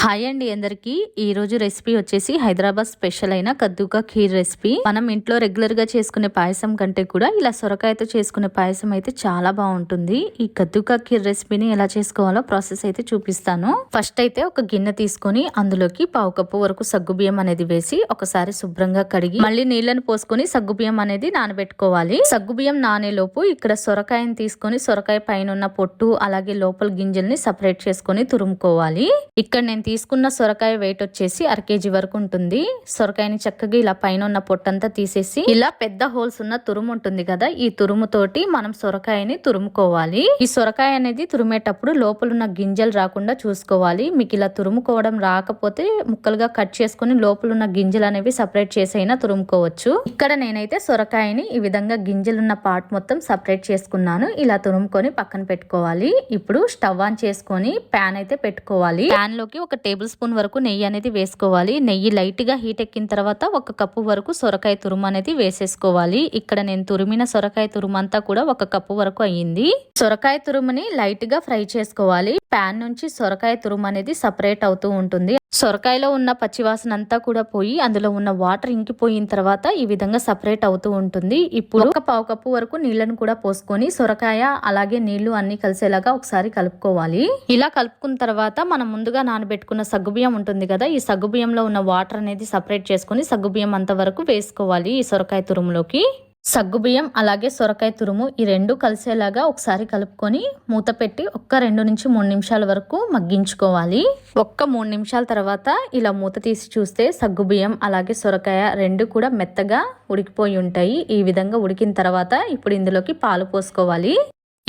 Hi అండి అందరికి ఈ రోజు రెసిపీ వచ్చేసి హైదరాబాద్ స్పెషల్ అయిన కద్దుకా ఖీర్ రెసిపీ. మనం ఇంట్లో రెగ్యులర్ గా చేసుకునే పాయసం కంటే కూడా ఇలా సొరకాయతో చేసుకునే పాయసం అయితే చాలా బాగుంటుంది. ఈ కద్దుకా ఖీర్ రెసిపీని ఎలా చేసుకోవాలో ప్రాసెస్ అయితే చూపిస్తాను. ఫస్ట్ అయితే ఒక గిన్నె తీసుకొని అందులోకి పావు కప్పు వరకు సగ్గుబియ్యం అనేది వేసి ఒకసారి శుభ్రంగా కడిగి మళ్ళీ నీళ్లను పోసుకొని సగ్గుబియ్యం అనేది నానబెట్టుకోవాలి. సగ్గుబియ్యం నానేలోపు ఇక్కడ సొరకాయని తీసుకొని సొరకాయ పైన ఉన్న పొట్టు అలాగే లోపల గింజల్ని సపరేట్ చేసుకొని తురుముకోవాలి. ఇక్కడ నేను తీసుకున్న సొరకాయ వెయిట్ వచ్చేసి 1/2 kg వరకు ఉంటుంది. సొరకాయని చక్కగా ఇలా పైన ఉన్న పొట్టంతా తీసేసి ఇలా పెద్ద హోల్స్ ఉన్న తురుము ఉంటుంది కదా, ఈ తురుము తోటి మనం సొరకాయని తురుముకోవాలి. ఈ సొరకాయ అనేది తురిమేటప్పుడు లోపల ఉన్న గింజలు రాకుండా చూసుకోవాలి. మీకు ఇలా తురుముకోవడం రాకపోతే ముక్కలుగా కట్ చేసుకుని లోపల ఉన్న గింజలు అనేవి సపరేట్ చేసైనా తురుముకోవచ్చు. ఇక్కడ నేనైతే సొరకాయని ఈ విధంగా గింజలున్న పార్ట్ మొత్తం సపరేట్ చేసుకున్నాను. ఇలా తురుముకొని పక్కన పెట్టుకోవాలి. ఇప్పుడు స్టవ్ ఆన్ చేసుకొని ప్యాన్ అయితే పెట్టుకోవాలి. ప్యాన్ లోకి 1 టేబుల్ స్పూన్ వరకు నెయ్యి అనేది వేసుకోవాలి. నెయ్యి లైట్ గా హీట్ ఎక్కిన తర్వాత 1 కప్పు వరకు సొరకాయ తురుము అనేది వేసేసుకోవాలి. ఇక్కడ నేను తురిమిన సొరకాయ తురుము అంతా కూడా 1 కప్పు వరకు అయ్యింది. సొరకాయ తురుముని లైట్ గా ఫ్రై చేసుకోవాలి. ప్యాన్ నుంచి సొరకాయ తురుము అనేది సపరేట్ అవుతూ ఉంటుంది. సొరకాయలో ఉన్న పచ్చివాసన అంతా కూడా పోయి అందులో ఉన్న వాటర్ ఇంకిపోయిన తర్వాత ఈ విధంగా సపరేట్ అవుతూ ఉంటుంది. ఇప్పుడు 1 పావు కప్పు వరకు నీళ్లను కూడా పోసుకొని సొరకాయ అలాగే నీళ్లు అన్ని కలిసేలాగా ఒకసారి కలుపుకోవాలి. ఇలా కలుపుకున్న తర్వాత మనం ముందుగా నానబెట్టుకున్న సగ్గుబియ్యం ఉంటుంది కదా, ఈ సగ్గుబియ్యంలో ఉన్న వాటర్ అనేది సపరేట్ చేసుకుని సగ్గుబియ్యం అంత వరకు వేసుకోవాలి. ఈ సొరకాయ తురుములోకి సగ్గుబియ్యం అలాగే సొరకాయ తురుము ఈ రెండు కలిసేలాగా ఒకసారి కలుపుకొని మూత పెట్టి 2 నుంచి 3 నిమిషాల వరకు మగ్గించుకోవాలి. 3 నిమిషాల తర్వాత ఇలా మూత తీసి చూస్తే సగ్గుబియ్యం అలాగే సొరకాయ రెండు కూడా మెత్తగా ఉడికిపోయి ఉంటాయి. ఈ విధంగా ఉడికిన తర్వాత ఇప్పుడు ఇందులోకి పాలు పోసుకోవాలి.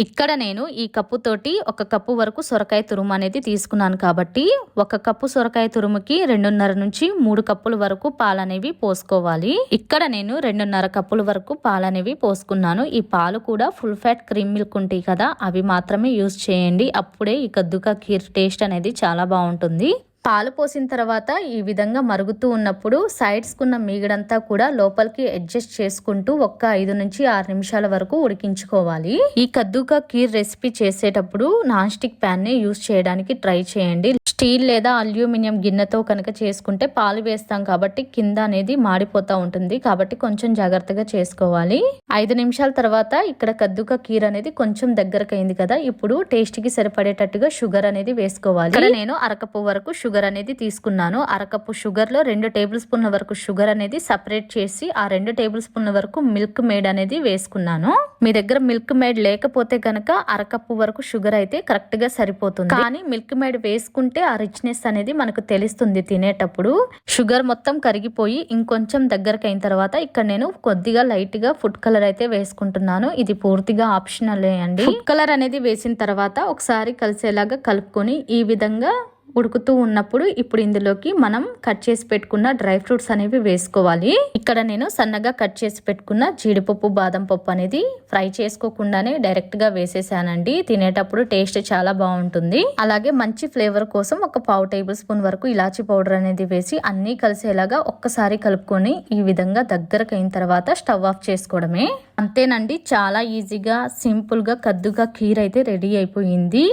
ఇక్కడ నేను ఈ కప్పు తోటి 1 కప్పు వరకు సొరకాయ తురుము అనేది తీసుకున్నాను కాబట్టి 1 కప్పు సొరకాయ తురుముకి 2.5 నుంచి 3 కప్పుల వరకు పాలనేవి పోసుకోవాలి. ఇక్కడ నేను 2.5 కప్పుల వరకు పాలనేవి పోసుకున్నాను. ఈ పాలు కూడా ఫుల్ ఫ్యాట్ క్రీమ్ మిల్క్ ఉంటాయి కదా, అవి మాత్రమే యూజ్ చేయండి. అప్పుడే ఈ కద్దుకా ఖీర్ టేస్ట్ అనేది చాలా బాగుంటుంది. పాలు పోసిన తర్వాత ఈ విధంగా మరుగుతూ ఉన్నప్పుడు సైడ్స్ కున్న మీగడంతా కూడా లోపలికి అడ్జస్ట్ చేసుకుంటూ 5 నుంచి 6 నిమిషాల వరకు ఉడికించుకోవాలి. ఈ కద్దుకా ఖీర్ రెసిపీ చేసేటప్పుడు నాన్ స్టిక్ ప్యాన్ ని యూజ్ చేయడానికి ట్రై చేయండి. స్టీల్ లేదా అల్యూమినియం గిన్నెతో కనుక చేసుకుంటే పాలు వేస్తాం కాబట్టి కింద అనేది మాడిపోతూ ఉంటుంది. కాబట్టి కొంచెం జాగ్రత్తగా చేసుకోవాలి. 5 నిమిషాల తర్వాత ఇక్కడ కద్దుకా ఖీర్ అనేది కొంచెం దగ్గరకైంది కదా, ఇప్పుడు టేస్ట్ కి సరిపడేటట్టుగా షుగర్ అనేది వేసుకోవాలి. ఇక్కడ నేను 1/2 కప్పు వరకు షుగర్ అనేది తీసుకున్నాను. 1/2 కప్పు షుగర్ లో 2 టేబుల్ స్పూన్ల వరకు షుగర్ అనేది సపరేట్ చేసి ఆ 2 టేబుల్ స్పూన్ల వరకు మిల్క్ మేడ్ అనేది వేసుకున్నాను. మీ దగ్గర మిల్క్ మేడ్ లేకపోతే కనుక 1/2 కప్పు వరకు షుగర్ అయితే కరెక్ట్ గా సరిపోతుంది. కానీ మిల్క్ మేడ్ వేసుకుంటే ఆ రిచ్నెస్ అనేది మనకు తెలుస్తుంది తినేటప్పుడు. షుగర్ మొత్తం కరిగిపోయి ఇంకొంచెం దగ్గరకు అయిన తర్వాత ఇక్కడ నేను కొద్దిగా లైట్ గా ఫుడ్ కలర్ అయితే వేసుకుంటున్నాను. ఇది పూర్తిగా ఆప్షనల్ అండి. ఫుడ్ కలర్ అనేది వేసిన తర్వాత ఒకసారి కలిసేలాగా కలుపుకొని ఈ విధంగా ఉడుకుతూ ఉన్నప్పుడు ఇప్పుడు ఇందులోకి మనం కట్ చేసి పెట్టుకున్న డ్రై ఫ్రూట్స్ అనేవి వేసుకోవాలి. ఇక్కడ నేను సన్నగా కట్ చేసి పెట్టుకున్న జీడిపప్పు బాదం పప్పు అనేది ఫ్రై చేసుకోకుండానే డైరెక్ట్ గా వేసేసానండి. తినేటప్పుడు టేస్ట్ చాలా బాగుంటుంది. అలాగే మంచి ఫ్లేవర్ కోసం 1 పావు టేబుల్ స్పూన్ వరకు ఇలాచీ పౌడర్ అనేది వేసి అన్ని కలిసేలాగా ఒక్కసారి కలుపుకొని ఈ విధంగా దగ్గరకు అయిన తర్వాత స్టవ్ ఆఫ్ చేసుకోవడమే. అంతేనండి, చాలా ఈజీగా సింపుల్ గా కద్దుకా ఖీర్ అయితే రెడీ అయిపోయింది.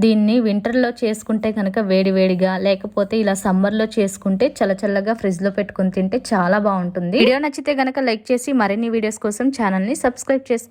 దీన్ని వింటర్ లో చేసుకుంటే కనుక వేడిగా, లేకపోతే ఇలా సమ్మర్ లో చేసుకుంటే చల్లగా ఫ్రిడ్జ్ లో పెట్టుకుని తింటే చాలా బాగుంటుంది. వీడియో నచ్చితే గనక లైక్ చేసి మరిన్ని వీడియోస్ కోసం ఛానల్ ని సబ్స్క్రైబ్ చేసుకోండి.